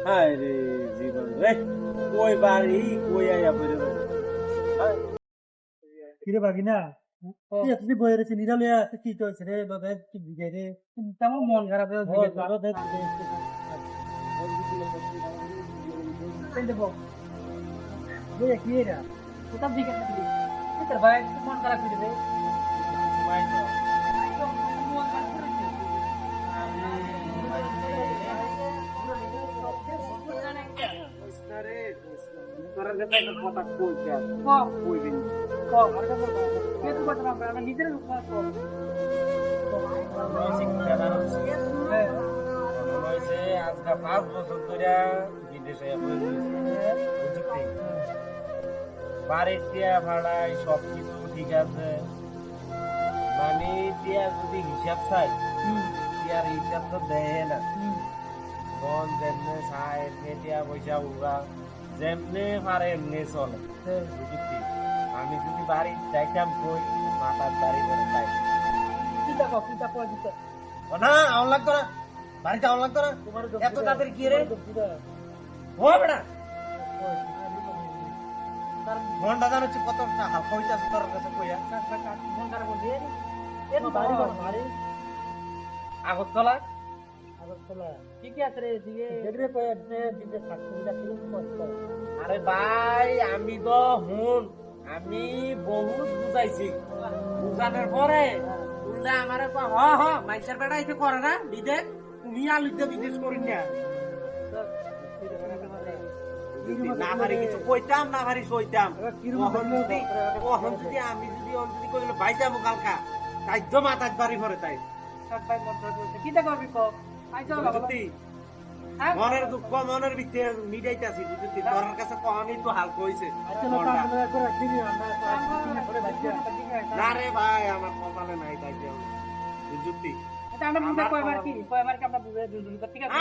হায় রে জীবন রে, কই বাড়ি কই আইয়া পড়ে গেল। কিরে বাগিনা তুই এতদিন বয়ে রয়েছে নিরালিয়া কি চলছে রে বাবা কি বিগে রে তেমন মন খারাপ কি এরা কোথাও দিকে তোর ভাই মন খারাপ করে রে কথা কইছে কইবেন নিজের আজকে 5 বছর ধরে বিদেশে বাড়ির টিয়া ভাড়ায় সবকিছু ঠিক আছে, মানে টিয়া যদি হিসাব চাই টিয়ার হিসাব তো দেয় না। মন যেমনে চায় এমনি টিয়া পয়সা উড়া যেমনে পারে এমনি চলে বুঝছি। আমি যদি বাড়ি যাইতাম কই মাথার বাড়ি করে যাই না আউন লাগতো না, বাড়িতে আউন লাগতো না। এত তাদের কি রে ও বেটা মনটা জানাচ্ছি কত হালকা হইতে আছে তোর কাছে কইয়া আগরতলা ঠিকই আছে রে দিকে আরে ভাই আমি তো হুন আমি বহুত বুঝাইছি, বুঝানোর পরে উল্টা আমার মাইসের বেটা এসে করে না বিদেশ, তুমি আলুতে বিদেশ করি না না পারি কিছু কইতাম না পারি সইতাম। কখন যদি আমি যদি অঞ্জলি কইলে ভাই যাবো কালকা তাই তো মাথার বাড়ি ভরে তাই মনের দুঃখ মনের ভিতরে মিটাইতেছি বুঝছি। তোর কাছে কখনই তো হালকা হয়েছে না রে ভাই, আমার কপালে নাই তাই বুঝতি।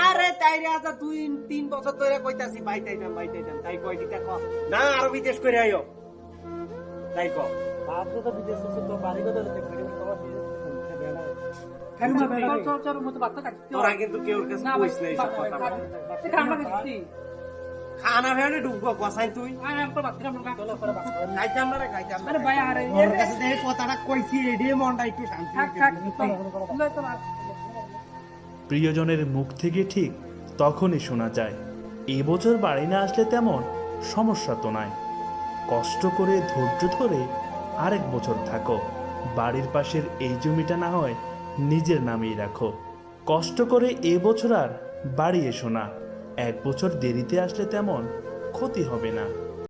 আরে তাই রে আচ্ছা 2-3 বছর ধরে কইতাছি বাইতাইতাম তাই কয় কিটা ক না আরো বিদেশ করে আইও তাই ক বিদেশ বাড়ি তোরা কিন্তু কেউ কাছে কইস নাই সব কথা খানা ভেড়ে ঢুকবো কসাই তুই খাইতাম না রে খাইতাম না তোর কাছে যে কথাটা কইছি এডি মনটা একটু শান্তি প্রিয়জনের মুখ থেকে ঠিক তখনই শোনা যায় এবছর বাড়ি না আসলে তেমন সমস্যা তো নাই, কষ্ট করে ধৈর্য ধরে আরেক বছর থাকো, বাড়ির পাশের এই জমিটা না হয় নিজের নামেই রাখো। কষ্ট করে এবছর আর বাড়ি এসো না, 1 বছর দেরিতে আসলে তেমন ক্ষতি হবে না।